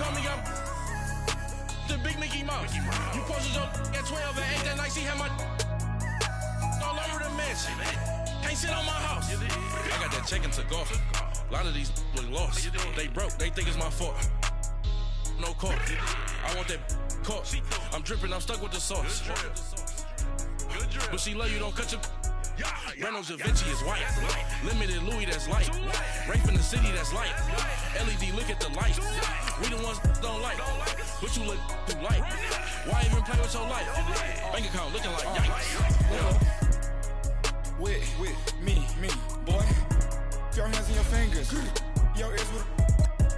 call me up the big Mickey Mouse. You posted your at 12 and 8 that night. She had my all over the mansion. Can't sit on my house. I got that check and took off. A lot of these look lost. They broke. They think it's my fault. No court. I want that court. I'm dripping. I'm stuck with the sauce. But she love you. Don't cut your. Reynolds Da Vinci is white. Limited Louis, that's light. Rape in the city, that's light. LED, look at the light. We the ones don't like. But you look too light. Why even play with your life? Bank account looking like yikes. With me, boy. Your hands and your fingers. Your ears with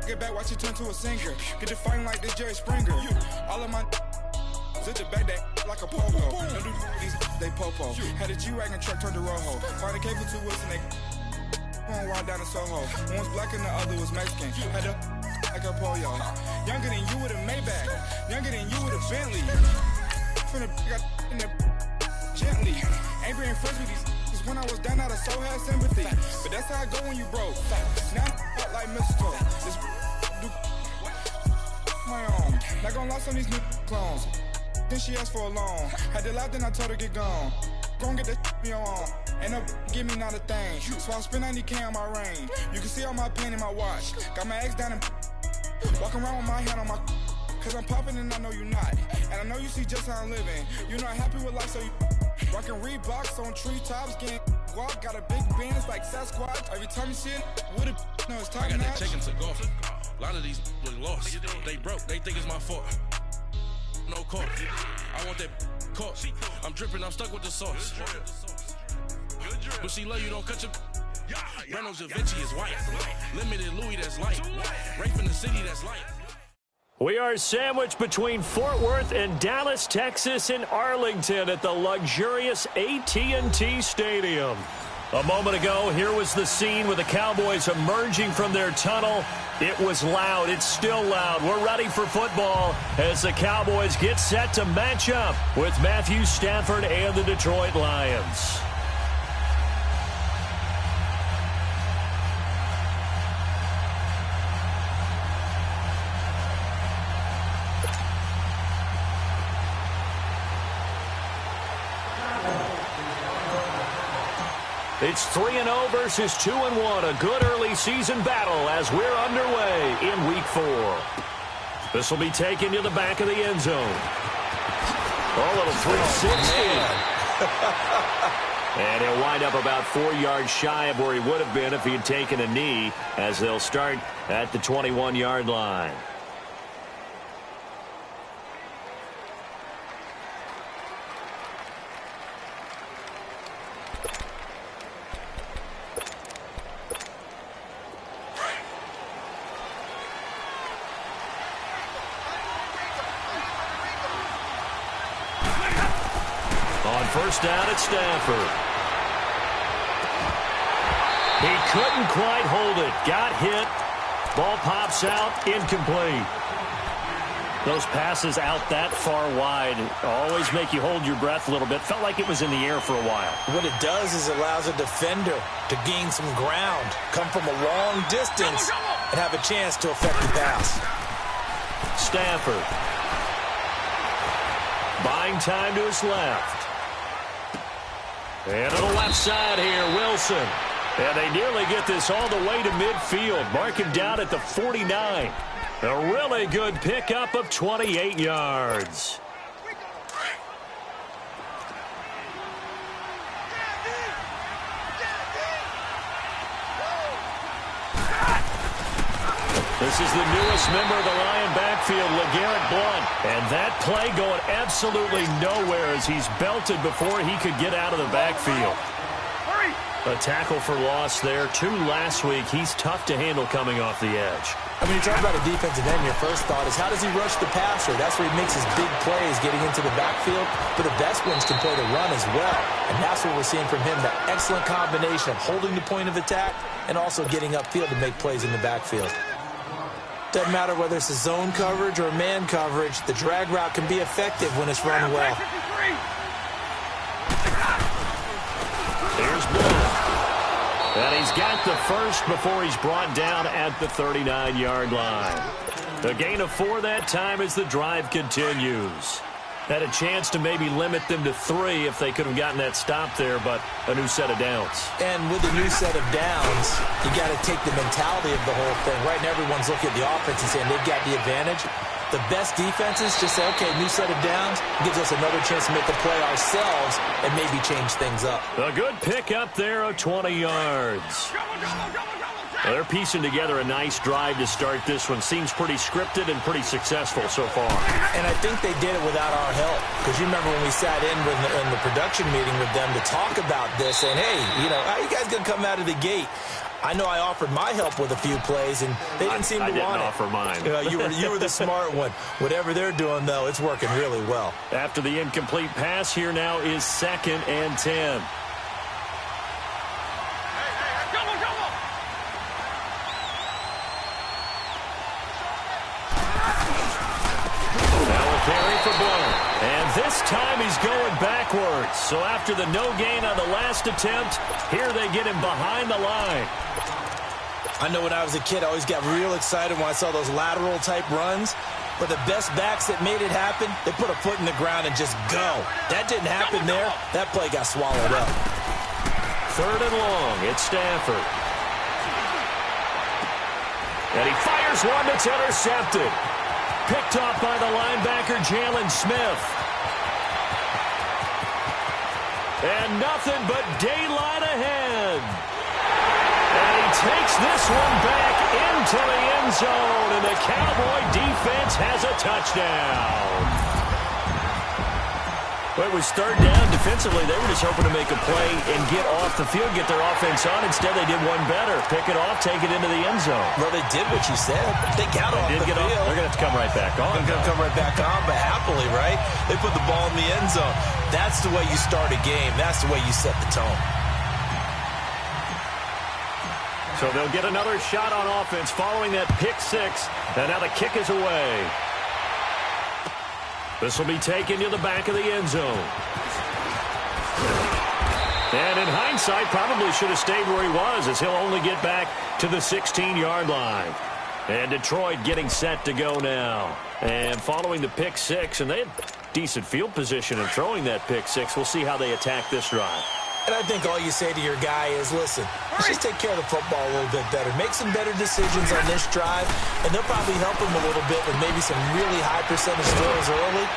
get back, watch you turn to a singer. Get to fighting like this Jerry Springer. All of my sit the back that like a pogo. Don't do these they popo. Had a G-Wagon truck turned to Rojo. Find a cable 2 wheels and they going wild down in Soho. One was black and the other was Mexican. Had a like a pollo. Younger than you with a Maybach. Younger than you with a Bentley. From the got in the gently. Ain't being friends with these. Cause when I was down, I so had sympathy. But that's how I go when you broke. Now I'm out like mistletoe. This do my own. Not gonna lost on these new clones. Then she asked for a loan. Had to laugh, then I told her get gone. Gon' get that me on. Ain't no give me not a thing. So I spend 90K on my ring. You can see all my pain in my watch. Got my ex down and walking around with my hand on my. Cause I'm popping and I know you not. And I know you see just how I'm living. You're not happy with life, so you rockin' Reeboks on treetops, getting guap. Got a big band, it's like Sasquatch. Every time you see it, with it, no, it's top I got notch. that check and took off. A lot of these look lost. They broke. They think it's my fault. No court. I want that court. I'm dripping. I'm stuck with the sauce. But she love you. Don't cut your. Reynolds Da Vinci is white. Limited Louis, that's light. Rape in the city, that's light. We are sandwiched between Fort Worth and Dallas, Texas, in Arlington at the luxurious AT&T Stadium. A moment ago, here was the scene with the Cowboys emerging from their tunnel. It was loud. It's still loud. We're ready for football as the Cowboys get set to match up with Matthew Stafford and the Detroit Lions. It's 3-0 versus 2-1, a good early season battle as we're underway in Week 4. This will be taken to the back of the end zone. A little 360. And he'll wind up about 4 yards shy of where he would have been if he had taken a knee, as they'll start at the 21-yard line. First down at Stafford. He couldn't quite hold it. Got hit. Ball pops out. Incomplete. Those passes out that far wide always make you hold your breath a little bit. Felt like it was in the air for a while. What it does is it allows a defender to gain some ground, come from a long distance, and have a chance to affect the pass. Stafford. Buying time to his left. And to the left side here, Wilson. And they nearly get this all the way to midfield. Mark him down at the 49. A really good pickup of 28 yards. This is the newest member of the Lion backfield, LeGarrette Blount. And that play going absolutely nowhere as he's belted before he could get out of the backfield. A tackle for loss there. 2 last week. He's tough to handle coming off the edge. I mean, you talk about a defensive end, your first thought is how does he rush the passer? That's where he makes his big plays getting into the backfield. But the best ones can play the run as well. And that's what we're seeing from him, that excellent combination of holding the point of attack and also getting upfield to make plays in the backfield. Doesn't matter whether it's a zone coverage or man coverage, the drag route can be effective when it's run well. Here's Blount. And he's got the first before he's brought down at the 39-yard line. A gain of 4 that time as the drive continues. Had a chance to maybe limit them to 3 if they could have gotten that stop there, but a new set of downs. And with a new set of downs, you got to take the mentality of the whole thing. Right now, everyone's looking at the offense and saying they've got the advantage. The best defenses just say, okay, new set of downs, gives us another chance to make the play ourselves and maybe change things up. A good pick up there of 20 yards. Well, they're piecing together a nice drive to start this one. Seems pretty scripted and pretty successful so far. And I think they did it without our help. Because you remember when we sat in the production meeting with them to talk about this, saying, hey, how are you guys going to come out of the gate? I know I offered my help with a few plays, and they didn't seem to want it. I didn't offer mine. You were the smart one. Whatever they're doing, though, it's working really well. After the incomplete pass, here now is 2nd and 10. Carry for Blount. And this time he's going backwards. So after the no gain on the last attempt, here they get him behind the line. I know when I was a kid, I always got real excited when I saw those lateral type runs. But the best backs that made it happen, they put a foot in the ground and just go. That didn't happen there. That play got swallowed up. 3rd and long. It's Stafford. And he fires one that's intercepted. Picked off by the linebacker, Jalen Smith. And nothing but daylight ahead. And he takes this one back into the end zone, and the Cowboy defense has a touchdown. Well, it was 3rd down. Defensively, they were just hoping to make a play and get off the field, get their offense on. Instead, they did one better. Pick it off, take it into the end zone. Well, they did what you said. They got off the field. They're going to have to come right back on. They're going to come right back on, but happily, right? They put the ball in the end zone. That's the way you start a game. That's the way you set the tone. So they'll get another shot on offense following that pick 6. And now the kick is away. This will be taken to the back of the end zone. And in hindsight, probably should have stayed where he was, as he'll only get back to the 16-yard line. And Detroit getting set to go now. And following the pick 6, and they had decent field position in throwing that pick 6. We'll see how they attack this drive. And I think all you say to your guy is, listen, let's just take care of the football a little bit better. Make some better decisions on this drive, and they'll probably help him a little bit with maybe some really high percentage throws early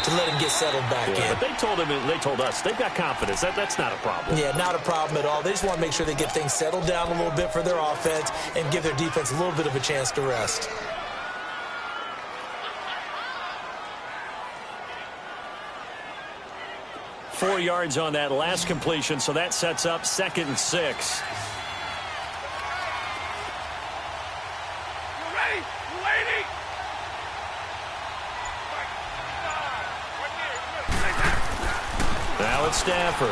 to let him get settled back in. But they told us, they've got confidence. That's not a problem. Yeah, not a problem at all. They just want to make sure they get things settled down a little bit for their offense and give their defense a little bit of a chance to rest. Four yards on that last completion, so that sets up 2nd and 6. Now it's Stafford.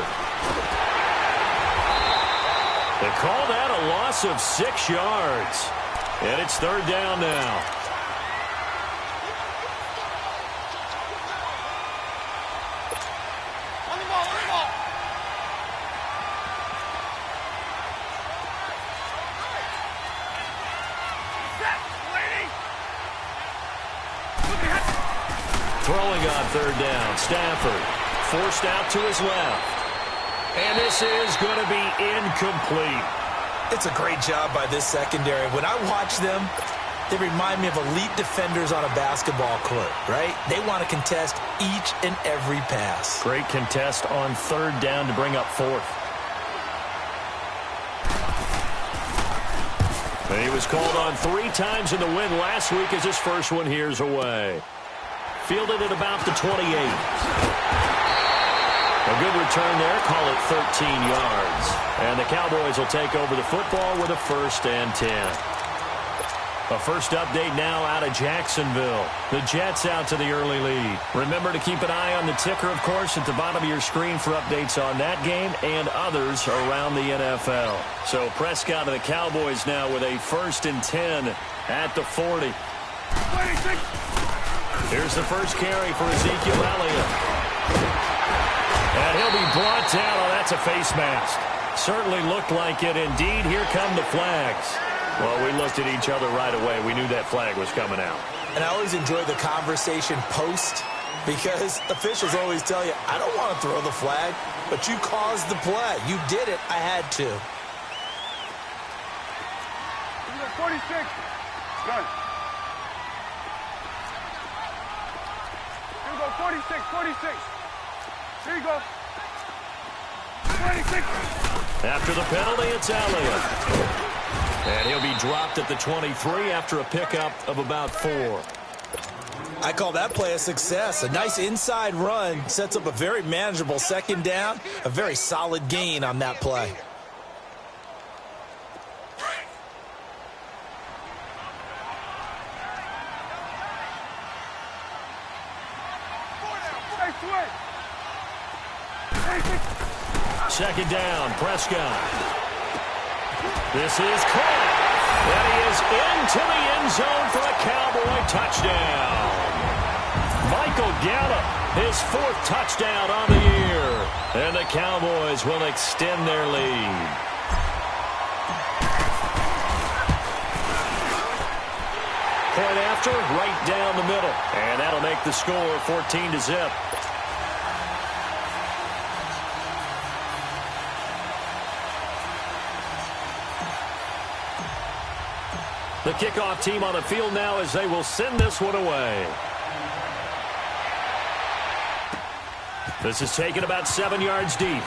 They call that a loss of 6 yards. And it's 3rd down now. Throwing on 3rd down. Stafford forced out to his left. And this is going to be incomplete. It's a great job by this secondary. When I watch them, they remind me of elite defenders on a basketball court, right? They want to contest each and every pass. Great contest on 3rd down to bring up 4th. And he was called on 3 times in the win last week as his first one here's away. Fielded at about the 28. A good return there. Call it 13 yards. And the Cowboys will take over the football with a 1st and 10. A first update now out of Jacksonville. The Jets out to the early lead. Remember to keep an eye on the ticker, of course, at the bottom of your screen for updates on that game and others around the NFL. So Prescott and the Cowboys now with a 1st and 10 at the 40. Here's the first carry for Ezekiel Elliott. And he'll be brought down. Oh, that's a face mask. Certainly looked like it. Indeed, here come the flags. Well, we looked at each other right away. We knew that flag was coming out. And I always enjoy the conversation post because officials always tell you, I don't want to throw the flag, but you caused the play. You did it. I had to. 46. Good. Here we go, 46, 46. Here you go. 26. After the penalty, it's Elliott. And he'll be dropped at the 23 after a pickup of about 4. I call that play a success. A nice inside run sets up a very manageable second down, a very solid gain on that play. Second down, Prescott. This is caught. And he is into the end zone for a Cowboy touchdown. Michael Gallup, his 4th touchdown on the year. And the Cowboys will extend their lead. Point after, right down the middle. And that'll make the score 14-0. The kickoff team on the field now as they will send this one away. This is taken about 7 yards deep.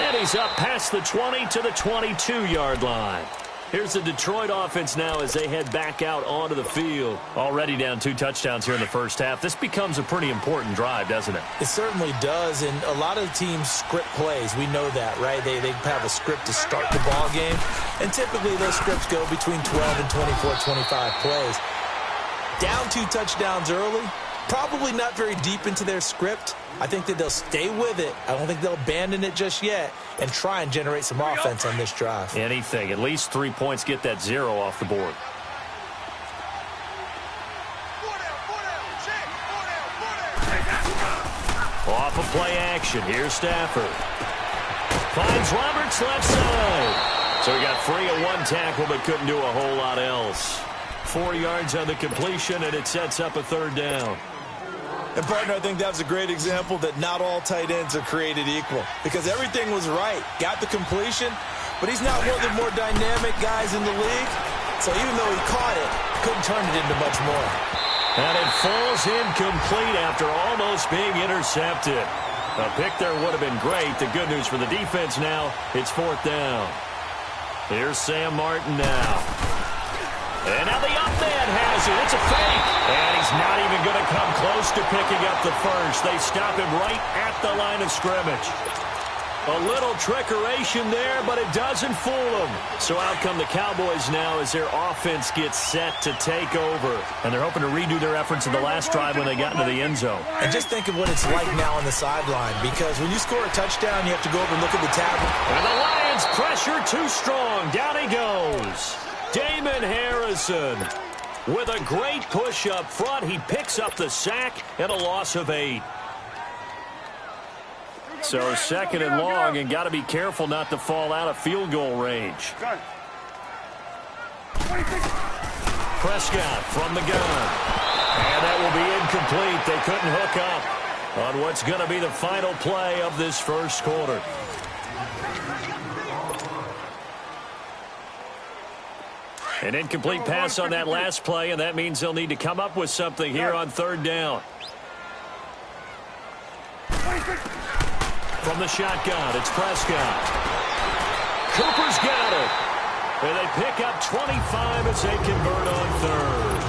And he's up past the 20 to the 22-yard line. Here's the Detroit offense now as they head back out onto the field. Already down 2 touchdowns here in the first half. This becomes a pretty important drive, doesn't it? It certainly does, and a lot of teams script plays. We know that, right? They have a script to start the ball game, and typically those scripts go between 12 and 24, 25 plays. Down 2 touchdowns early, probably not very deep into their script. I think that they'll stay with it. I don't think they'll abandon it just yet and try and generate some offense on this drive. Anything. At least 3 points, get that 0 off the board. Off of play action. Here's Stafford. Finds Roberts left side. So he got free of 1 tackle but couldn't do a whole lot else. 4 yards on the completion, and it sets up a 3rd down. And, partner, I think that was a great example that not all tight ends are created equal because everything was right. Got the completion, but he's not one of the more dynamic guys in the league. So even though he caught it, couldn't turn it into much more. And it falls incomplete after almost being intercepted. A pick there would have been great. The good news for the defense now, it's 4th down. Here's Sam Martin now. And now the up man has it. It's a fake. And he's not even going to come close to picking up the first. They stop him right at the line of scrimmage. A little trickeration there, but it doesn't fool them. So out come the Cowboys now as their offense gets set to take over. And they're hoping to redo their efforts in the last drive when they got into the end zone. And just think of what it's like now on the sideline, because when you score a touchdown, you have to go over and look at the tablet. And the Lions pressure too strong. Down he goes. Damon Harrison with a great push up front. He picks up the sack and a loss of 8. So 2nd and long, and got to be careful not to fall out of field goal range. Prescott from the gun. And that will be incomplete. They couldn't hook up on what's going to be the final play of this first quarter. An incomplete pass on that last play, and that means they'll need to come up with something here on 3rd down. From the shotgun, it's Prescott. Cooper's got it. And they pick up 25 as they convert on 3rd.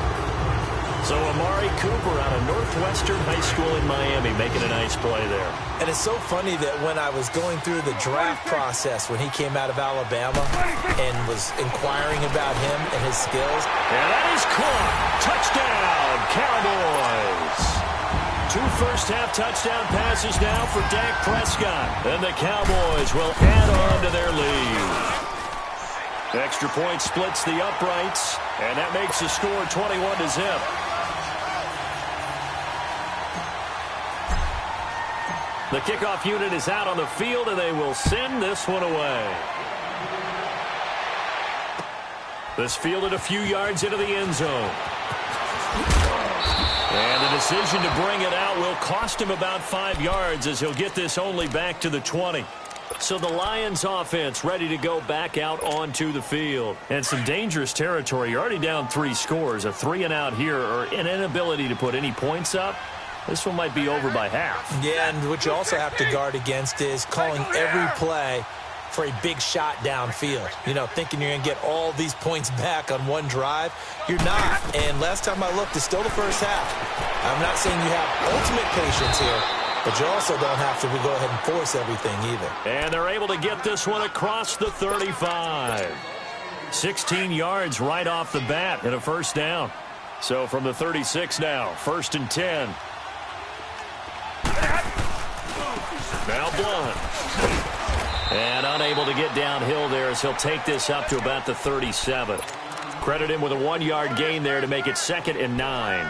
So Amari Cooper out of Northwestern High School in Miami making a nice play there. And it's so funny that when I was going through the draft process when he came out of Alabama and was inquiring about him and his skills. And that is caught. Touchdown, Cowboys. 2 first-half touchdown passes now for Dak Prescott. And the Cowboys will add on to their lead. Extra point splits the uprights, and that makes the score 21-0. The kickoff unit is out on the field, and they will send this one away. This fielded a few yards into the end zone. And the decision to bring it out will cost him about 5 yards as he'll get this only back to the 20. So the Lions offense ready to go back out onto the field. And some dangerous territory. You're already down 3 scores. A 3-and-out here or an inability to put any points up. This one might be over by half. Yeah, and what you also have to guard against is calling every play for a big shot downfield. You know, thinking you're going to get all these points back on one drive. You're not. And last time I looked, it's still the first half. I'm not saying you have ultimate patience here, but you also don't have to go ahead and force everything either. And they're able to get this one across the 35. 16 yards right off the bat and a first down. So from the 36 now, 1st and 10. Now Blunt. And unable to get downhill there as he'll take this up to about the 37. Credit him with a 1-yard gain there to make it 2nd and 9.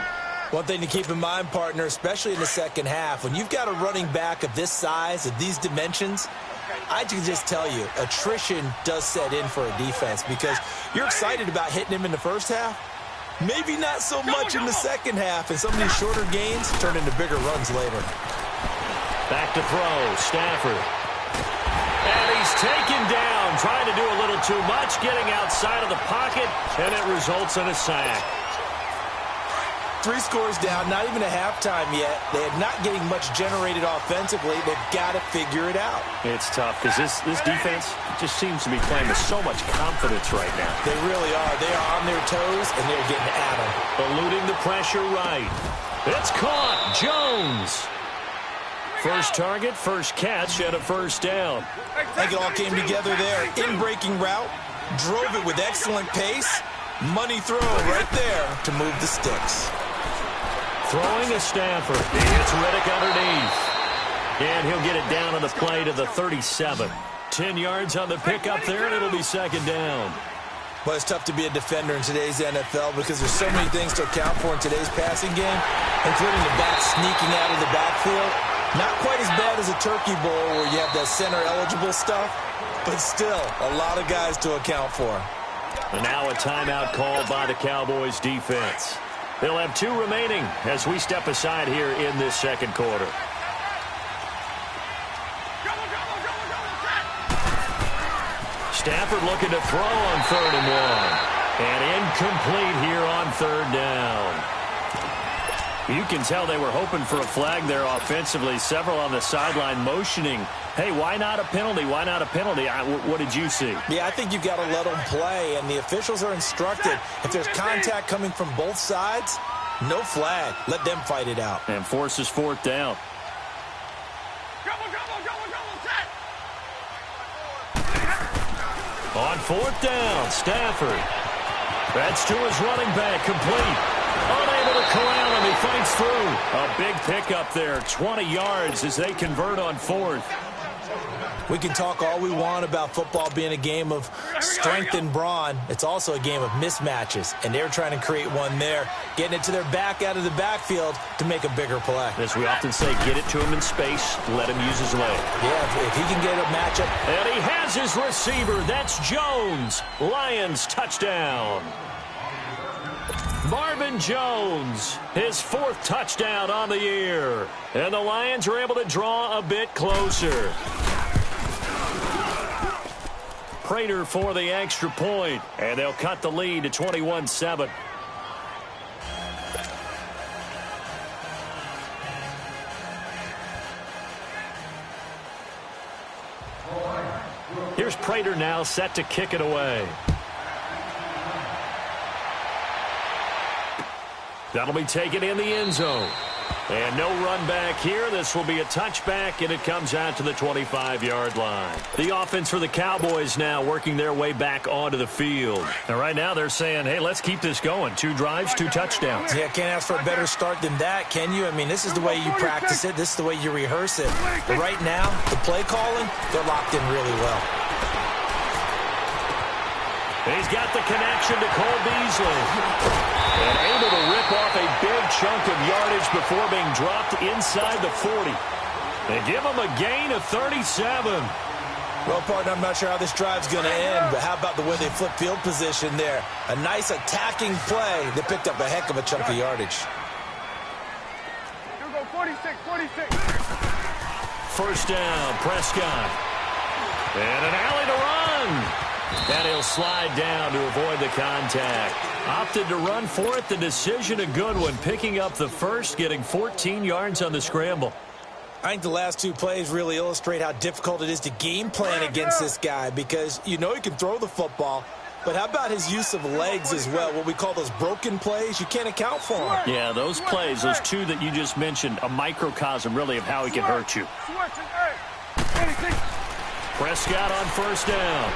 One thing to keep in mind, partner, especially in the second half, when you've got a running back of this size, of these dimensions, I can just tell you, attrition does set in for a defense because you're excited about hitting him in the first half. Maybe not so much in the second half, and some of these shorter gains turn into bigger runs later. Back to throw, Stafford. And he's taken down, trying to do a little too much, getting outside of the pocket, and it results in a sack. 3 scores down, not even a halftime yet. They are not getting much generated offensively. They've got to figure it out. It's tough because this defense just seems to be playing with so much confidence right now. They really are. They are on their toes, and they're getting at them. Eluding the pressure right. It's caught. Jones. First target, first catch, and a first down. I think it all came together there. In-breaking route, drove it with excellent pace. Money throw right there to move the sticks. Throwing a Stafford. He hits Riddick underneath. And he'll get it down on the play to the 37. 10 yards on the pickup there, and it'll be 2nd down. Well, it's tough to be a defender in today's NFL because there's so many things to account for in today's passing game, including the back sneaking out of the backfield. Not quite as bad as a turkey bowl where you have that center-eligible stuff, but still a lot of guys to account for. And now a timeout called by the Cowboys defense. They'll have 2 remaining as we step aside here in this second quarter. Stafford looking to throw on 3rd and 1. And incomplete here on 3rd down. You can tell they were hoping for a flag there offensively. Several on the sideline motioning, hey, why not a penalty? Why not a penalty? What did you see? Yeah, I think you've got to let them play, and the officials are instructed. If there's contact coming from both sides, no flag. Let them fight it out. And forces 4th down. On 4th down, Stafford. That's to his running back, complete. Unable to corral him, he fights through. A big pickup there, 20 yards as they convert on 4th. We can talk all we want about football being a game of strength and brawn. It's also a game of mismatches, and they're trying to create one there, getting it to their back out of the backfield to make a bigger play. As we often say, get it to him in space, let him use his leg. Yeah, if he can get a matchup. And he has his receiver. That's Jones. Lions touchdown. Marvin Jones, his 4th touchdown on the year. And the Lions are able to draw a bit closer. Prater for the extra point, and they'll cut the lead to 21-7. Here's Prater now set to kick it away. That'll be taken in the end zone. And no run back here. This will be a touchback, and it comes out to the 25-yard line. The offense for the Cowboys now working their way back onto the field. And right now they're saying, hey, let's keep this going. 2 drives, 2 touchdowns. Yeah, can't ask for a better start than that, can you? I mean, this is the way you practice it. This is the way you rehearse it. But right now, the play calling, they're locked in really well. He's got the connection to Cole Beasley. And able to rip off a big chunk of yardage before being dropped inside the 40. They give him a gain of 37. Well, partner, I'm not sure how this drive's going to end, but how about the way they flip field position there? A nice attacking play. They picked up a heck of a chunk of yardage. Here we go, 46. First down, Prescott. And an alley to run. And he'll slide down to avoid the contact. Opted to run for it. The decision a good one. Picking up the first, getting 14 yards on the scramble. I think the last two plays really illustrate how difficult it is to game plan against this guy, because you know he can throw the football, but how about his use of legs as well? What we call those broken plays, you can't account for them. Yeah, those plays, those two that you just mentioned, a microcosm really of how he can hurt you. Prescott on first down.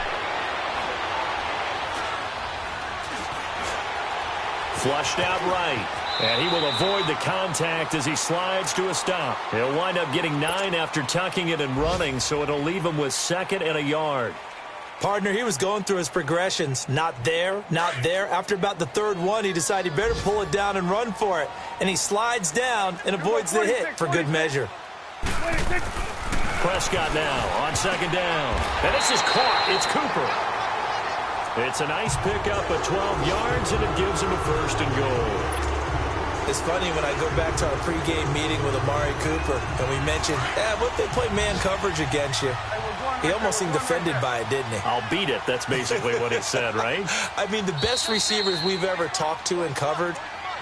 Flushed out right. And he will avoid the contact as he slides to a stop. He'll wind up getting 9 after tucking it and running, so it'll leave him with 2nd and a yard. Partner, he was going through his progressions. Not there, not there. After about the 3rd one, he decided he better pull it down and run for it. And he slides down and avoids the hit for good measure. Prescott now on 2nd down. And this is caught. It's Cooper. It's a nice pickup of 12 yards, and it gives him a 1st and goal. It's funny when I go back to our pregame meeting with Amari Cooper, and we mentioned, what they play man coverage against you. He almost seemed offended by it, didn't he? I'll beat it. That's basically what he said, right? I mean, the best receivers we've ever talked to and covered,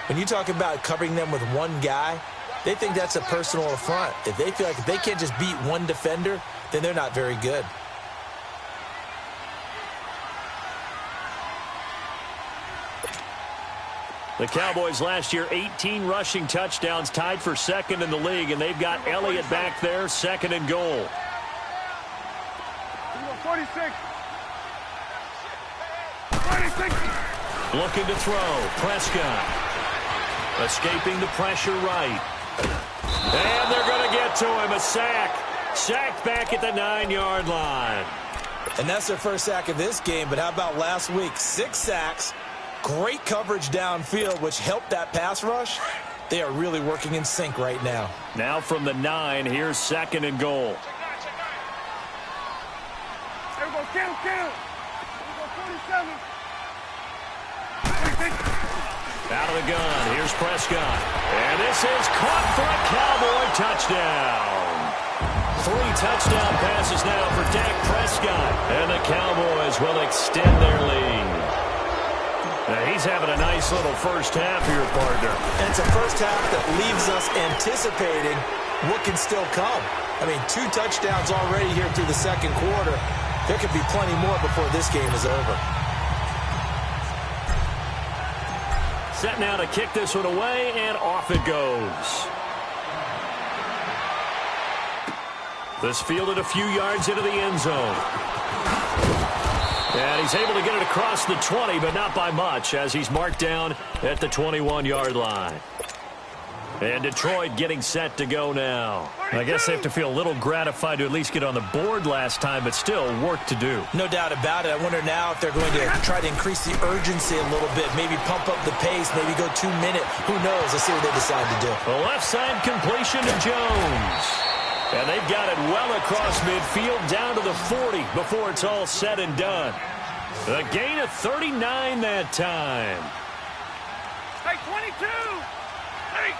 when you talk about covering them with one guy, they think that's a personal affront. If they feel like if they can't just beat one defender, then they're not very good. The Cowboys last year, 18 rushing touchdowns, tied for 2nd in the league, and they've got Elliott back there, 2nd and goal. 46. Looking to throw, Prescott. Escaping the pressure right. And they're going to get to him, a sack. Sacked back at the 9-yard line. And that's their first sack of this game, but how about last week? 6 sacks. Great coverage downfield, which helped that pass rush. They are really working in sync right now. Now from the 9, here's 2nd and goal. There we go, count. There we go, 47. Out of the gun, here's Prescott. And this is caught for a Cowboy touchdown. 3 touchdown passes now for Dak Prescott. And the Cowboys will extend their lead. Now he's having a nice little first half here, partner. And it's a first half that leaves us anticipating what can still come. I mean, 2 touchdowns already here through the 2nd quarter. There could be plenty more before this game is over. Set now to kick this one away, and off it goes. This fielded a few yards into the end zone. And he's able to get it across the 20, but not by much, as he's marked down at the 21-yard line. And Detroit getting set to go now. I guess they have to feel a little gratified to at least get on the board last time, but still work to do. No doubt about it. I wonder now if they're going to try to increase the urgency a little bit, maybe pump up the pace, maybe go 2-minute. Who knows? Let's see what they decide to do. The left side completion to Jones. And they've got it well across midfield down to the 40 before it's all said and done. A gain of 39 that time. Hey, 22. Hey.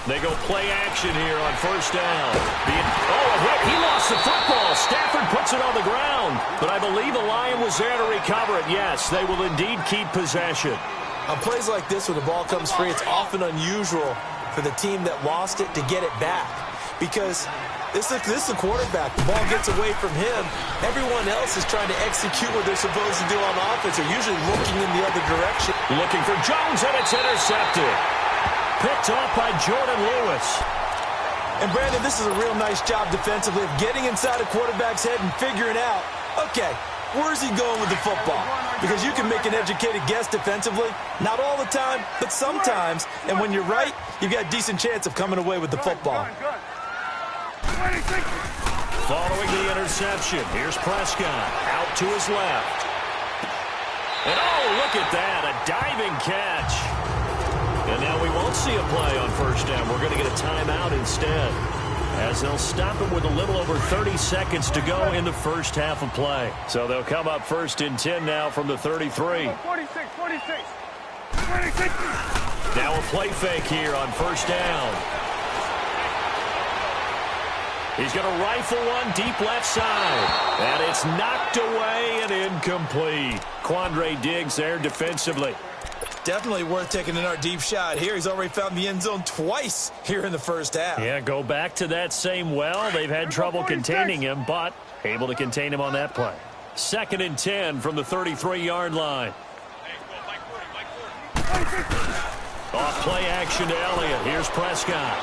They go play action here on first down. He lost the football. Stafford puts it on the ground. But I believe a Lion was there to recover it. Yes, they will indeed keep possession. On plays like this, when the ball comes free, it's often unusual for the team that lost it to get it back, because this is the quarterback. The ball gets away from him. Everyone else is trying to execute what they're supposed to do on offense. They're usually looking in the other direction. Looking for Jones, and it's intercepted. Picked off by Jordan Lewis. And Brandon, this is a real nice job defensively of getting inside a quarterback's head and figuring out, okay, where's he going with the football? Because you can make an educated guess defensively. Not all the time, but sometimes. And when you're right, you've got a decent chance of coming away with the football. Following the interception, here's Prescott out to his left. And look at that, a diving catch. And now we won't see a play on first down. We're going to get a timeout instead. as they'll stop it with a little over 30 seconds to go in the first half of play. So they'll come up 1st and 10 now from the 33. 46. Now a play fake here on 1st down. He's going to rifle one deep left side. And it's knocked away and incomplete. Quandre Diggs there defensively. Definitely worth taking another deep shot here. He's already found the end zone twice here in the first half. Yeah, go back to that same well. They've had trouble containing him, but able to contain him on that play. 2nd and 10 from the 33-yard line. Off play action to Elliott. Here's Prescott.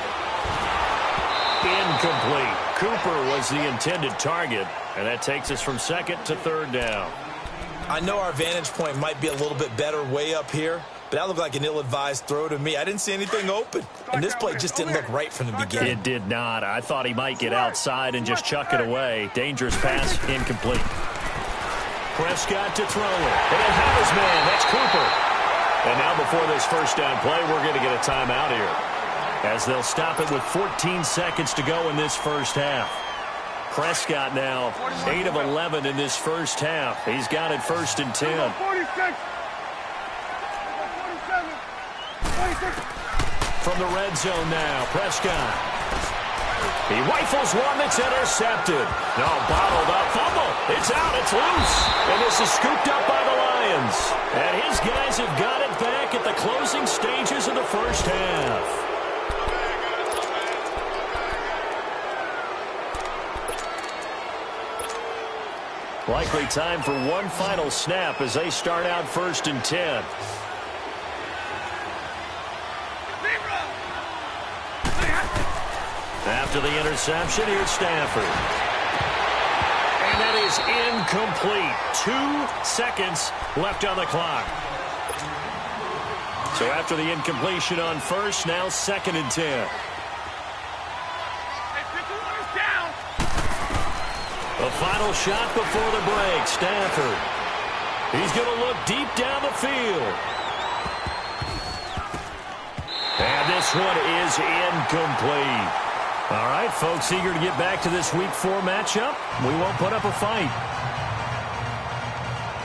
Incomplete. Cooper was the intended target, and that takes us from 2nd to 3rd down. I know our vantage point might be a little bit better way up here, but that looked like an ill-advised throw to me. I didn't see anything open, and this play just didn't look right from the beginning. It did not. I thought he might get outside and just chuck it away. Dangerous pass, incomplete. Prescott to throw it. And it had his man. That's Cooper. And now before this first down play, we're going to get a timeout here, as they'll stop it with 14 seconds to go in this first half. Prescott now 8 of 11 in this first half. He's got it 1st and 10. 46. From the red zone now, Prescott. He rifles one that's intercepted. No, bottled up, fumble. It's out, it's loose. And this is scooped up by the Lions. And his guys have got it back at the closing stages of the first half. Likely time for one final snap as they start out 1st and 10. After the interception, here's Stafford. And that is incomplete. 2 seconds left on the clock. So after the incompletion on 1st, now 2nd and 10. The final shot before the break, Stafford. He's going to look deep down the field. And this one is incomplete. All right, folks, eager to get back to this Week 4 matchup. We won't put up a fight.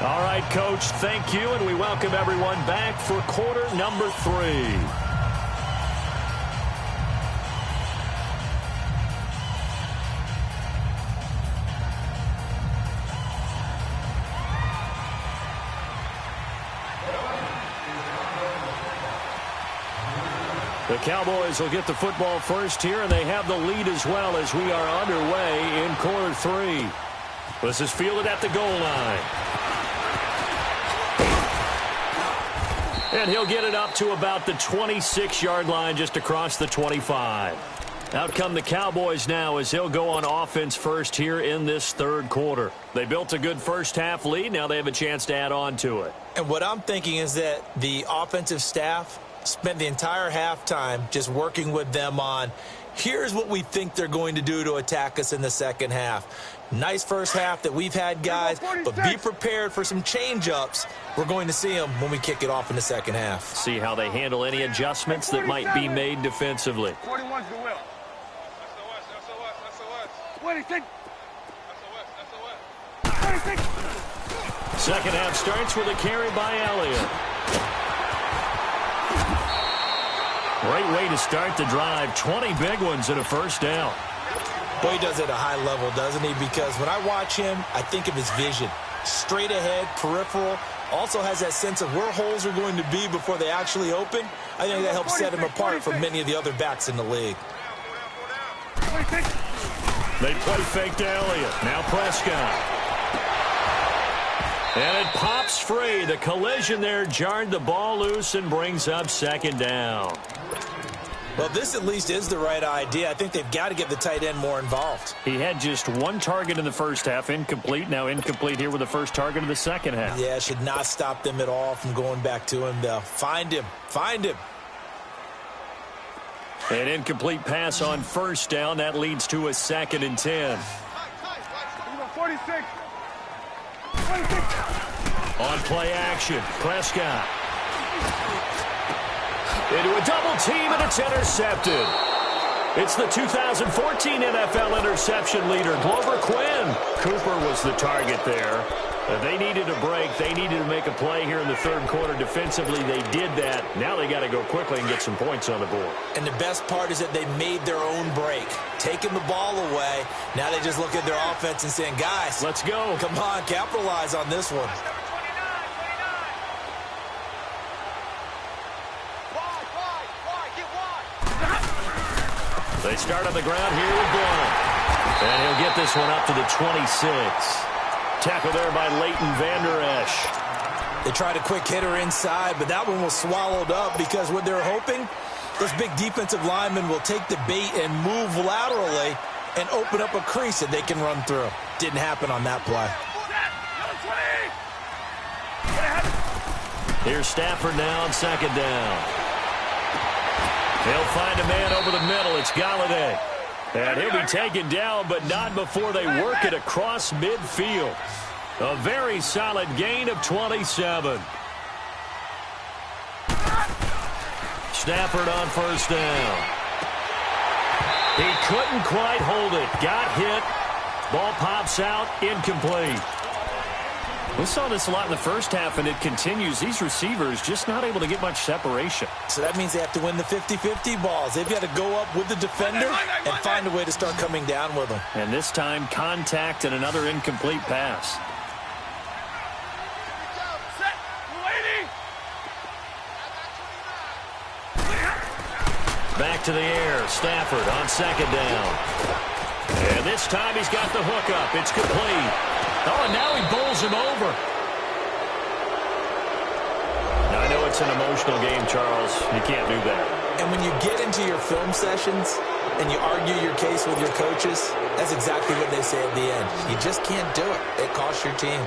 All right, Coach, thank you, and we welcome everyone back for quarter number 3. The Cowboys will get the football first here, and they have the lead as well as we are underway in quarter 3. This is fielded at the goal line. And he'll get it up to about the 26-yard line, just across the 25. Out come the Cowboys now as they'll go on offense first here in this 3rd quarter. They built a good first half lead. Now they have a chance to add on to it. And what I'm thinking is that the offensive staff spent the entire halftime just working with them on, here's what we think they're going to do to attack us in the second half. Nice first half that we've had, guys, but be prepared for some change-ups. We're going to see them when we kick it off in the second half. See how they handle any adjustments that might be made defensively. 41's the will. That's 26. 26. Second half starts with a carry by Elliott. Great way to start the drive. 20 big ones and a first down. Boy, he does it at a high level, doesn't he? Because when I watch him, I think of his vision. Straight ahead, peripheral. Also has that sense of where holes are going to be before they actually open. I think that helps set him apart from many of the other backs in the league. They play fake to Elliott. Now Prescott. And it pops free. The collision there jarred the ball loose and brings up 2nd down. Well, this at least is the right idea. I think they've got to get the tight end more involved. He had just 1 target in the first half, incomplete. Now incomplete here with the first target of the second half. Yeah, should not stop them at all from going back to him, though. Find him. Find him. An incomplete pass on first down. That leads to a 2nd and 10. 46. On play action, Prescott. Into a double team, and it's intercepted. It's the 2014 NFL interception leader, Glover Quinn. Cooper was the target there. They needed a break. They needed to make a play here in the third quarter. Defensively, they did that. Now they got to go quickly and get some points on the board. And the best part is that they made their own break. Taking the ball away. Now they just look at their offense and saying, guys, let's go. Come on, capitalize on this one. They start on the ground here with Blount. And he'll get this one up to the 26. Tackle there by Leighton Vander Esch. They tried a quick hitter inside, but that one was swallowed up because what they're hoping, those big defensive linemen will take the bait and move laterally and open up a crease that they can run through. Didn't happen on that play. Here's Stafford now on second down. They'll find a man over the middle. It's Galladay. And he'll be taken down, but not before they work it across midfield. A very solid gain of 27. Stafford on first down. He couldn't quite hold it. Got hit. Ball pops out. Incomplete. We saw this a lot in the first half, and it continues. These receivers just not able to get much separation. So that means they have to win the 50-50 balls. They've got to go up with the defender and find a way to start coming down with them. And this time, contact and another incomplete pass. Back to the air. Stafford on second down. And this time he's got the hook up. It's complete. Oh, and now he bowls him over. Now, I know it's an emotional game, Charles. You can't do that. And when you get into your film sessions and you argue your case with your coaches, that's exactly what they say at the end. You just can't do it. It costs your team.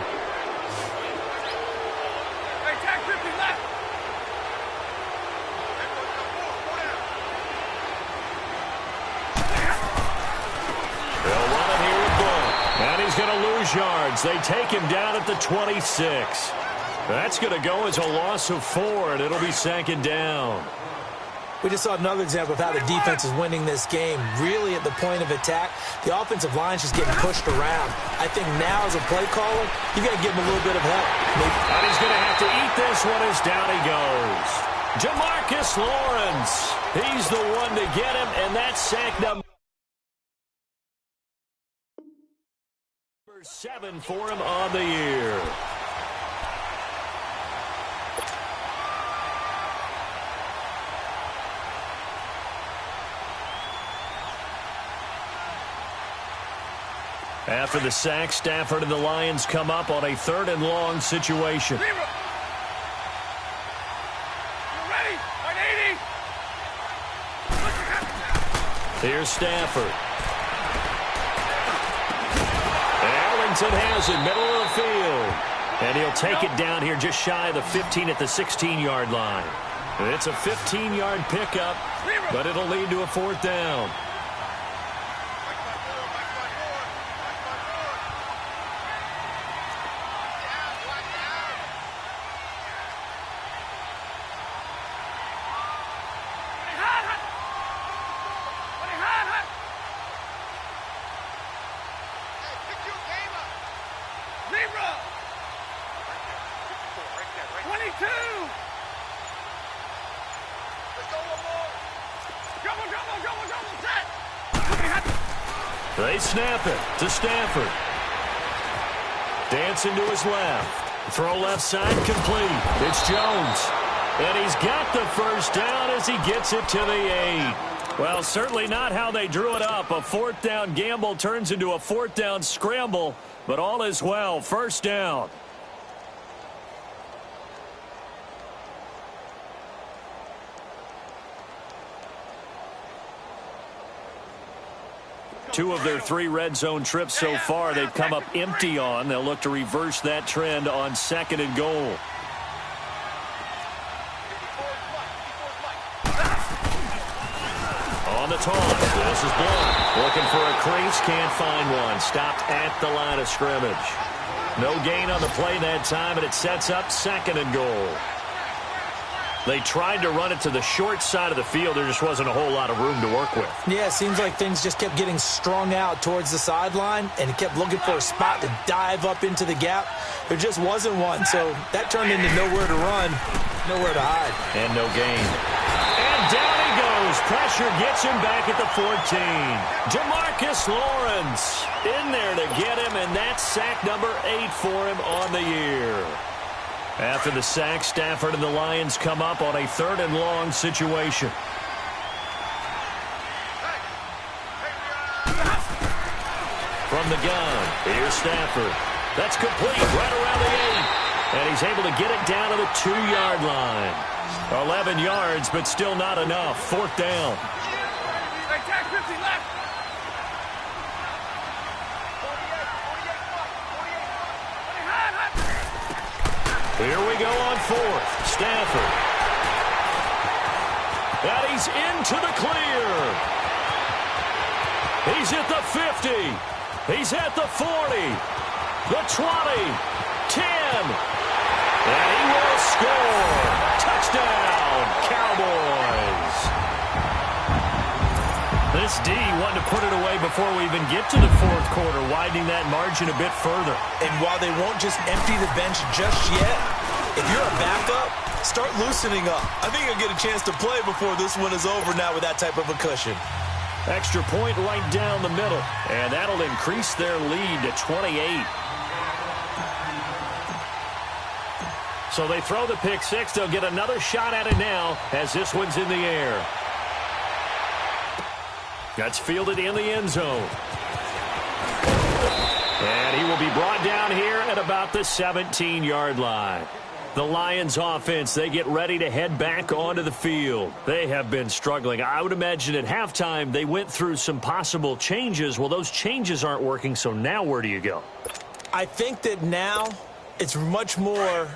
Hey, tag 50 left. They'll run it here with Blount. And he's going to lose yards. They take him down at the 26. That's going to go as a loss of 4, and it'll be second down. We just saw another example of how the defense is winning this game. Really at the point of attack, the offensive line's just getting pushed around. I think now as a play caller, you got to give him a little bit of help. And he's going to have to eat this one as down he goes. Jamarcus Lawrence. He's the one to get him, and that's sack number 7 for him on the year. After the sack, Stafford and the Lions come up on a 3rd and long situation. You ready? 180. Here's Stafford. Arlington has it, middle of the field. And he'll take it down here just shy of the 15 at the 16-yard line. It's a 15-yard pickup, but it'll lead to a 4th down. They snap it to Stafford. Dancing to his left. Throw left side complete. It's Jones. And he's got the first down as he gets it to the 8. Well, certainly not how they drew it up. A 4th down gamble turns into a 4th down scramble. But all is well. First down. Two of their 3 red zone trips so far, they've come up empty on. They'll look to reverse that trend on 2nd and goal. On the taunt, this is Blount. Looking for a crease, can't find one. Stopped at the line of scrimmage. No gain on the play that time, and it sets up 2nd and goal. They tried to run it to the short side of the field. There just wasn't a whole lot of room to work with. Yeah, it seems like things just kept getting strung out towards the sideline, and he kept looking for a spot to dive up into the gap. There just wasn't one, so that turned into nowhere to run, nowhere to hide. And no gain. And down he goes. Pressure gets him back at the 14. Jamarcus Lawrence in there to get him, and that's sack number 8 for him on the year. After the sack, Stafford and the Lions come up on a 3rd and long situation. From the gun, here's Stafford. That's complete right around the 8. And he's able to get it down to the 2-yard line. 11 yards, but still not enough. 4th down. Hey, tag 50 left. Here we go on 4th. Stafford. And he's into the clear. He's at the 50. He's at the 40. The 20. 10. And he will score. Touchdown, Cowboys. This D wanted to put it away before we even get to the 4th quarter, widening that margin a bit further. And while they won't just empty the bench just yet, if you're a backup, start loosening up. I think you'll get a chance to play before this one is over now with that type of a cushion. Extra point right down the middle, and that'll increase their lead to 28. So they throw the pick 6. They'll get another shot at it now as this one's in the air. That's fielded in the end zone. And he will be brought down here at about the 17-yard line. The Lions offense, they get ready to head back onto the field. They have been struggling. I would imagine at halftime they went through some possible changes. Well, those changes aren't working, so now where do you go? I think that now it's much more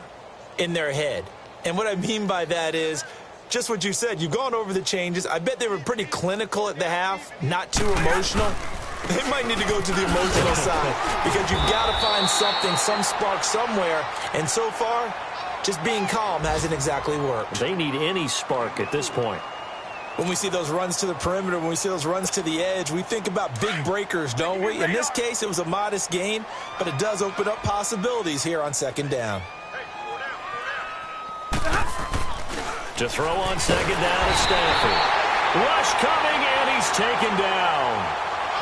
in their head. And what I mean by that is just what you said. You've gone over the changes. I bet they were pretty clinical at the half, not too emotional. They might need to go to the emotional side because you've got to find something, some spark somewhere. And so far, just being calm hasn't exactly worked. They need any spark at this point. When we see those runs to the perimeter, when we see those runs to the edge, we think about big breakers, don't we? In this case, it was a modest gain, but it does open up possibilities here on 2nd down. To throw on 2nd down is Stafford. Rush coming, and he's taken down.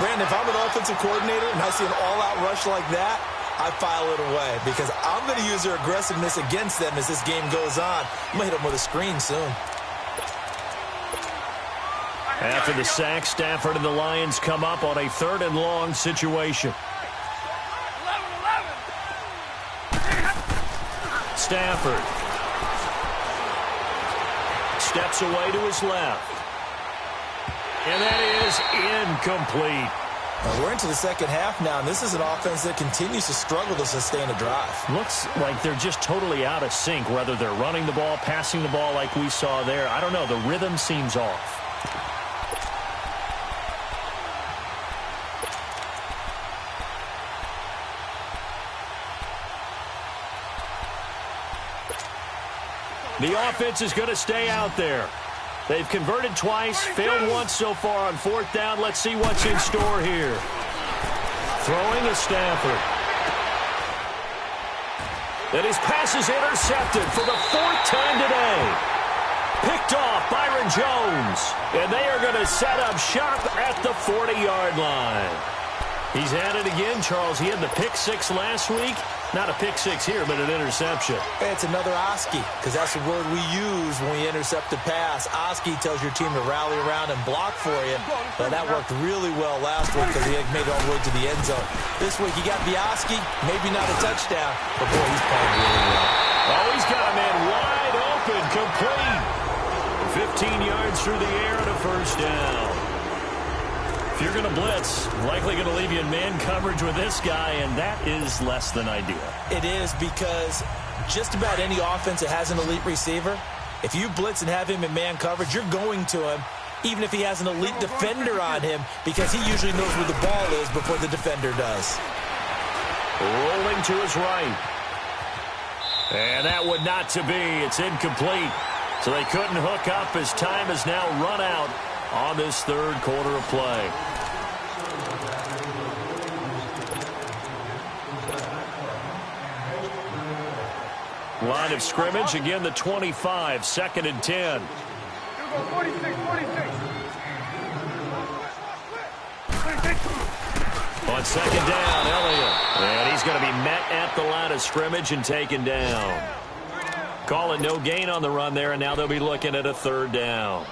Brandon, if I'm an offensive coordinator and I see an all-out rush like that, I file it away because I'm going to use their aggressiveness against them as this game goes on. I'm going to hit them with a screen soon. After the sack, Stafford and the Lions come up on a 3rd and long situation. 11. Stafford steps away to his left. And that is incomplete. We're into the 2nd half now, and this is an offense that continues to struggle to sustain a drive. Looks like they're just totally out of sync, whether they're running the ball, passing the ball like we saw there. I don't know. The rhythm seems off. The offense is going to stay out there. They've converted twice, failed once so far on 4th down. Let's see what's in store here. Throwing is Stafford. And his pass is intercepted for the 4th time today. Picked off Byron Jones. And they are going to set up shop at the 40-yard line. He's at it again, Charles. He had the pick 6 last week. Not a pick 6 here, but an interception. It's another Oski, because that's the word we use when we intercept a pass. Oski tells your team to rally around and block for you. But that worked really well last week because he made it all the way to the end zone. This week he got the Oski, maybe not a touchdown, but boy, he's playing really well. Oh, he's got a man wide open, complete. 15 yards through the air and a 1st down. If you're going to blitz, likely going to leave you in man coverage with this guy, and that is less than ideal. It is because just about any offense that has an elite receiver, if you blitz and have him in man coverage, you're going to him, even if he has an elite defender on him, because he usually knows where the ball is before the defender does. Rolling to his right. And that one not to be. It's incomplete. So they couldn't hook up as time has now run out on this third quarter of play. Line of scrimmage, again the 25, 2nd and 10. 46. On 2nd down, Elliott. And he's going to be met at the line of scrimmage and taken down. Call it no gain on the run there, and now they'll be looking at a 3rd down.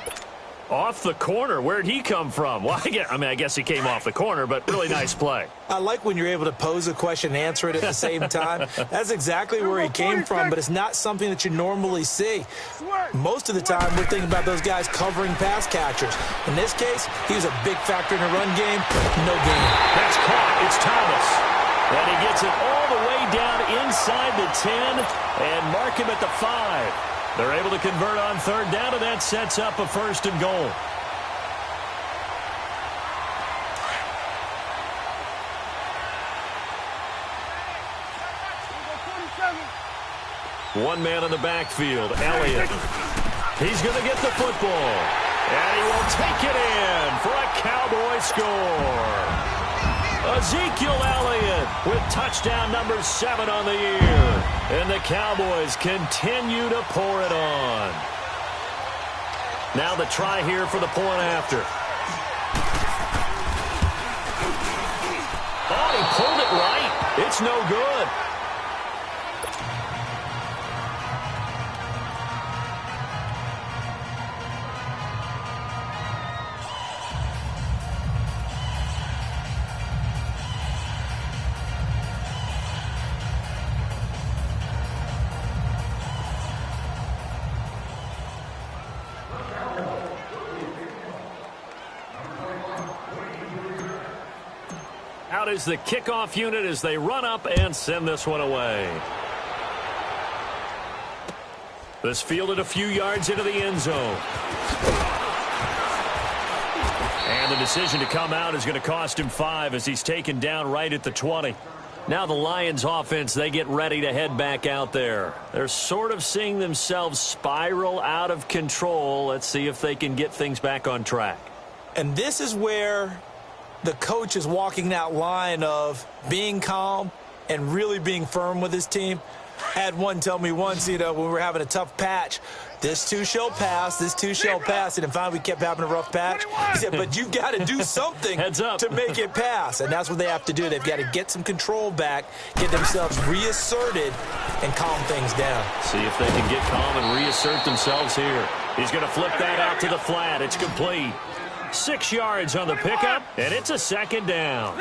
Off the corner. Where'd he come from? Well, I guess he came off the corner, but really nice play. I like when you're able to pose a question and answer it at the same time. That's exactly where he came from, but it's not something that you normally see. Most of the time, we're thinking about those guys covering pass catchers. In this case, he was a big factor in the run game. No gain. That's caught. It's Thomas. And he gets it all the way down inside the 10 and mark him at the 5. They're able to convert on 3rd down, and that sets up a 1st and goal. One man in the backfield, Elliott. He's going to get the football, and he will take it in for a Cowboy score. Ezekiel Elliott with touchdown number 7 on the year. And the Cowboys continue to pour it on. Now the try here for the point after. Oh, he pulled it right. It's no good. Out is the kickoff unit as they run up and send this one away. This fielded a few yards into the end zone. And the decision to come out is going to cost him 5 as he's taken down right at the 20. Now the Lions offense, they get ready to head back out there. They're sort of seeing themselves spiral out of control. Let's see if they can get things back on track. And this is where the coach is walking that line of being calm and really being firm with his team. I had one tell me once, when we were having a tough patch, this too shall pass, this too shall pass. And finally we kept having a rough patch. He said, but you've got to do something to make it pass. And that's what they have to do. They've got to get some control back, get themselves reasserted, and calm things down. See if they can get calm and reassert themselves here. He's going to flip that out to the flat. It's complete. 6 yards on the pickup, and it's a 2nd down.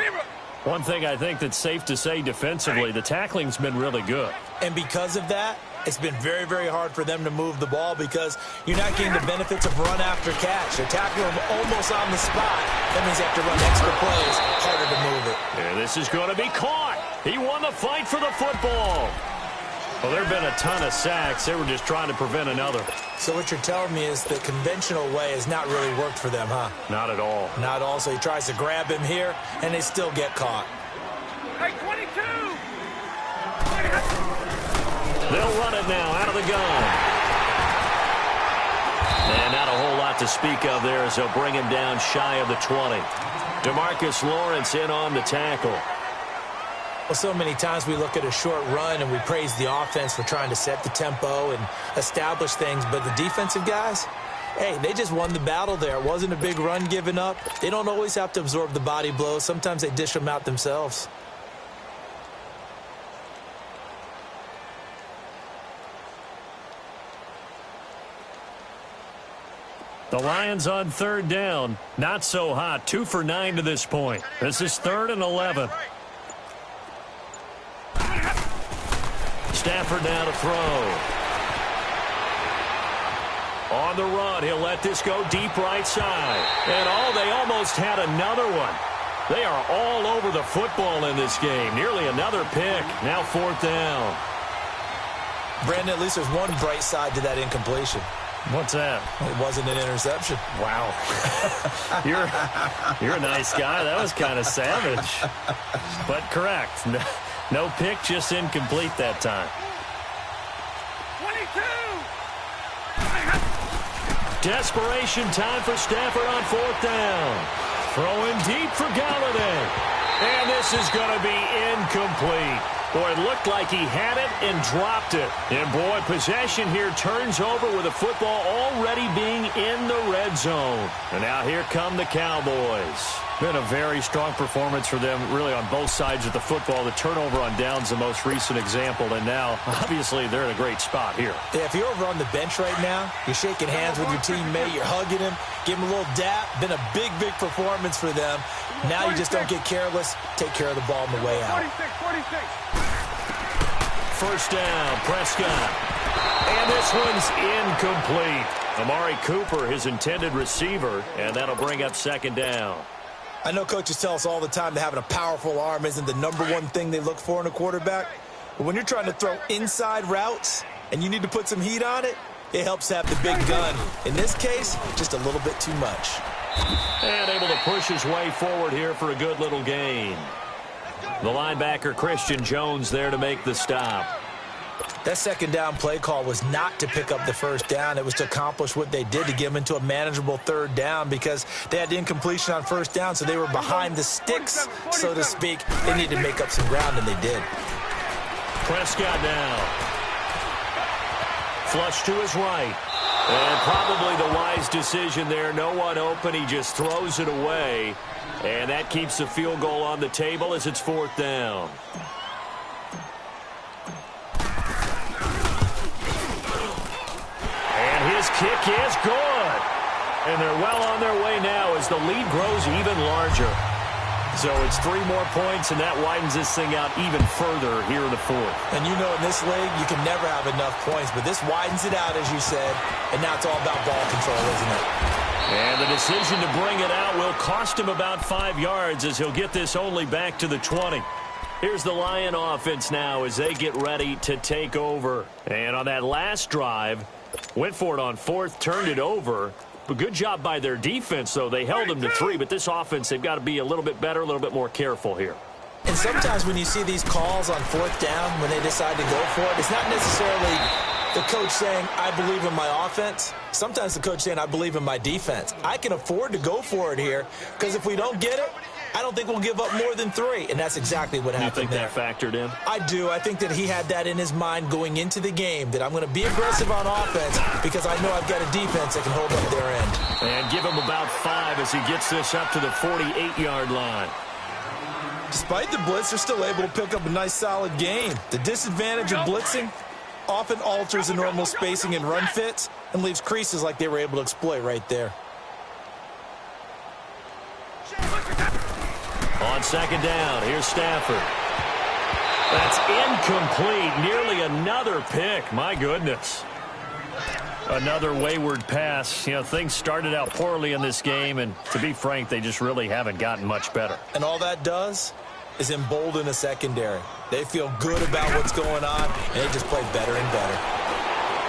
One thing I think that's safe to say defensively, the tackling's been really good. And because of that, it's been very, very hard for them to move the ball because you're not getting the benefits of run after catch. They're tackling them almost on the spot. That means they have to run extra plays, harder to move it. And this is going to be caught. He won the fight for the football. Well, there have been a ton of sacks. They were just trying to prevent another. So what you're telling me is the conventional way has not really worked for them, huh? Not at all. Not at all. So he tries to grab him here, and they still get caught. Hey, 22! They'll run it now out of the gun. And not a whole lot to speak of there as they'll bring him down shy of the 20. DeMarcus Lawrence in on the tackle. Well, so many times we look at a short run and we praise the offense for trying to set the tempo and establish things, but the defensive guys, hey, they just won the battle there. It wasn't a big run given up. They don't always have to absorb the body blows. Sometimes they dish them out themselves. The Lions on 3rd down. Not so hot. 2 for 9 to this point. This is 3rd and 11. Stafford now to throw. On the run, he'll let this go deep right side. And they almost had another one. They are all over the football in this game. Nearly another pick. Now 4th down. Brandon, at least there's one bright side to that incompletion. What's that? It wasn't an interception. Wow. You're a nice guy. That was kind of savage. But correct. No pick, just incomplete that time. 22! Desperation time for Stafford on 4th down. Throwing deep for Galladay. And this is going to be incomplete. Boy, it looked like he had it and dropped it. And, boy, possession here turns over with the football already being in the red zone. And now here come the Cowboys. Been a very strong performance for them, really, on both sides of the football. The turnover on downs, the most recent example. And now, obviously, they're in a great spot here. Yeah, if you're over on the bench right now, you're shaking hands with your teammate, you're hugging him, give him a little dap. Been a big, big performance for them. Now you just don't get careless. Take care of the ball on the way out. 46. First down, Prescott. And this one's incomplete. Amari Cooper, his intended receiver, and that'll bring up 2nd down. I know coaches tell us all the time that having a powerful arm isn't the #1 thing they look for in a quarterback. But when you're trying to throw inside routes and you need to put some heat on it, it helps to have the big gun. In this case, just a little bit too much. And able to push his way forward here for a good little gain. The linebacker, Christian Jones, there to make the stop. That 2nd down play call was not to pick up the 1st down. It was to accomplish what they did, to get them into a manageable 3rd down, because they had the incompletion on 1st down, so they were behind the sticks, so to speak. They needed to make up some ground, and they did. Prescott now. Flush to his right. And probably the wise decision there. No one open. He just throws it away. And that keeps the field goal on the table as it's 4th down. And his kick is good. And they're well on their way now as the lead grows even larger. So it's 3 more points, and that widens this thing out even further here in the 4th. And you know in this league, you can never have enough points, but this widens it out, as you said, and now it's all about ball control, isn't it? And the decision to bring it out will cost him about 5 yards as he'll get this only back to the 20. Here's the Lion offense now as they get ready to take over. And on that last drive, went for it on 4th, turned it over. But good job by their defense, though. They held them to 3, but this offense, they've got to be a little bit better, a little bit more careful here. And sometimes when you see these calls on 4th down, when they decide to go for it, it's not necessarily the coach saying, I believe in my offense. Sometimes the coach saying, I believe in my defense. I can afford to go for it here, because if we don't get it, I don't think we'll give up more than 3, and that's exactly what happened there. You think that factored in? I do. I think that he had that in his mind going into the game, that I'm going to be aggressive on offense because I know I've got a defense that can hold up their end. And give him about 5 as he gets this up to the 48-yard line. Despite the blitz, they're still able to pick up a nice, solid gain. The disadvantage of blitzing often alters the normal spacing and run fits and leaves creases like they were able to exploit right there. On 2nd down, here's Stafford. That's incomplete. Nearly another pick. My goodness. Another wayward pass. You know, things started out poorly in this game, and to be frank, they just really haven't gotten much better. And all that does is embolden a secondary. They feel good about what's going on, and they just play better and better.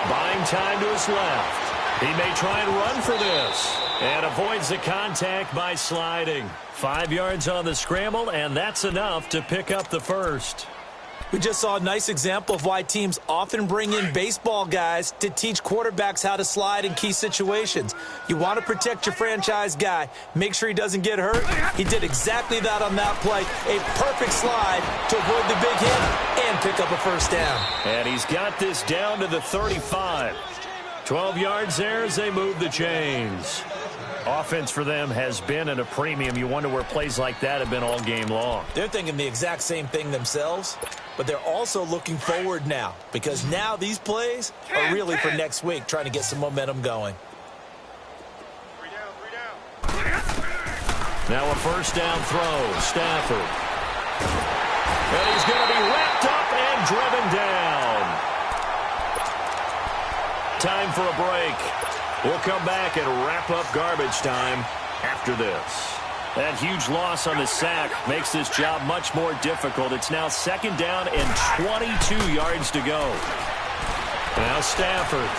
Buying time to his left. He may try and run for this. And avoids the contact by sliding. 5 yards on the scramble, and that's enough to pick up the 1st. We just saw a nice example of why teams often bring in baseball guys to teach quarterbacks how to slide in key situations. You want to protect your franchise guy. Make sure he doesn't get hurt. He did exactly that on that play. A perfect slide to avoid the big hit and pick up a 1st down. And he's got this down to the 35. 12 yards there as they move the chains. Offense for them has been at a premium. You wonder where plays like that have been all game long. They're thinking the exact same thing themselves, but they're also looking forward now, because now these plays are really for next week, trying to get some momentum going. 3 down. Now a 1st down throw. Stafford. And he's going to be wrapped up and driven down. Time for a break. We'll come back and wrap up garbage time after this. That huge loss on the sack makes this job much more difficult. It's now 2nd down and 22 yards to go. Now Stafford.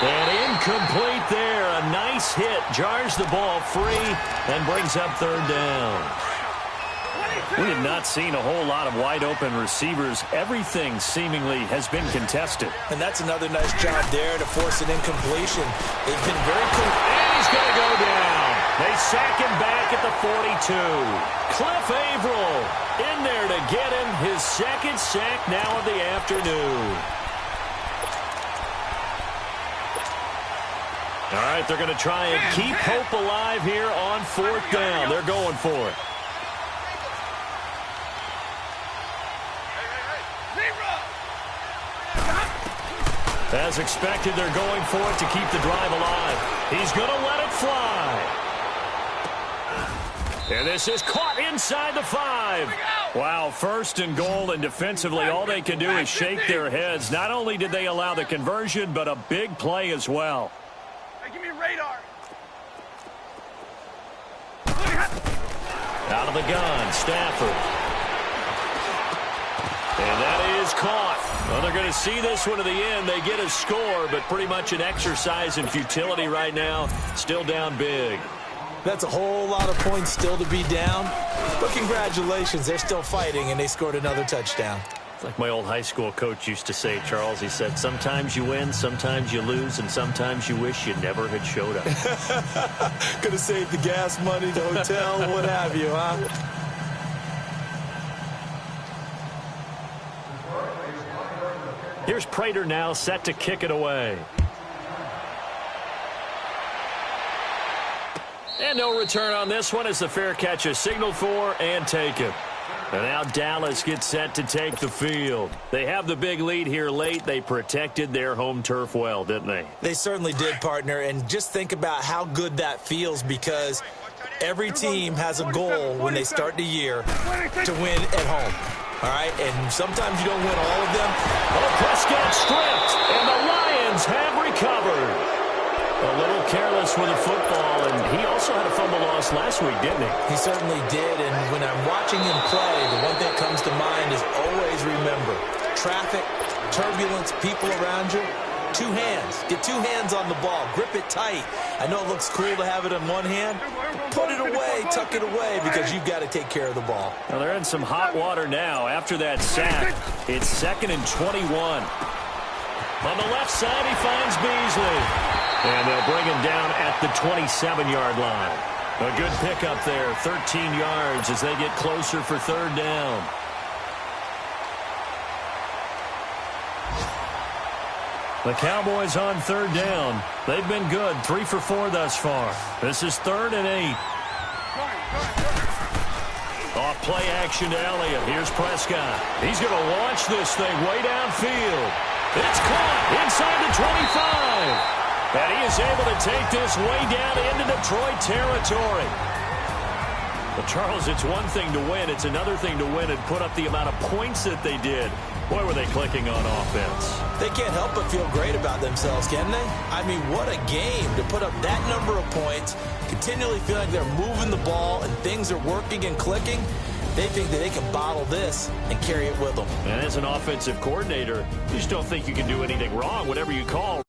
And incomplete there. A nice hit. Jars the ball free and brings up 3rd down. We have not seen a whole lot of wide-open receivers. Everything seemingly has been contested. And that's another nice job there to force an incompletion. They've been very cool. And he's going to go down. They sack him back at the 42. Cliff Averill in there to get him his second sack now of the afternoon. All right, they're going to try and keep hope alive here on 4th down. They're going for it. As expected, they're going for it to keep the drive alive. He's going to let it fly. And this is caught inside the 5. Wow, 1st and goal, and defensively all they can do is shake their heads. Not only did they allow the conversion, but a big play as well. Hey, give me radar. Out of the gun, Stafford. And that is caught. Well, they're going to see this one to the end. They get a score, but pretty much an exercise in futility right now. Still down big. That's a whole lot of points still to be down. But congratulations, they're still fighting, and they scored another touchdown. It's like my old high school coach used to say, Charles. He said, sometimes you win, sometimes you lose, and sometimes you wish you never had showed up. Could have saved the gas money, the hotel, what have you, huh? Here's Prater now set to kick it away. And no return on this one as the fair catch is signaled for and taken. And now Dallas gets set to take the field. They have the big lead here late. They protected their home turf well, didn't they? They certainly did, partner. And just think about how good that feels, because every team has a goal when they start the year to win at home. All right, and sometimes you don't win all of them. Oh, Prescott stripped, and the Lions have recovered. A little careless with the football, and he also had a fumble loss last week, didn't he? He certainly did, and when I'm watching him play, the one thing that comes to mind is always remember, traffic, turbulence, people around you, 2 hands. Get 2 hands on the ball. Grip it tight. I know it looks cool to have it in one hand. Put it away, tuck it away, because you've got to take care of the ball. Well, they're in some hot water now after that sack. It's 2nd and 21. On the left side, he finds Beasley. And they'll bring him down at the 27-yard line. A good pickup there, 13 yards as they get closer for 3rd down. The Cowboys on 3rd down. They've been good, 3 for 4 thus far. This is 3rd and 8. Off play action to Elliott. Here's Prescott. He's going to launch this thing way downfield. It's caught inside the 25. And he is able to take this way down into Detroit territory. But, Charles, it's one thing to win. It's another thing to win and put up the amount of points that they did. Boy, were they clicking on offense. They can't help but feel great about themselves, can they? I mean, what a game to put up that number of points, continually feel like they're moving the ball and things are working and clicking. They think that they can bottle this and carry it with them. And as an offensive coordinator, you just don't think you can do anything wrong, whatever you call.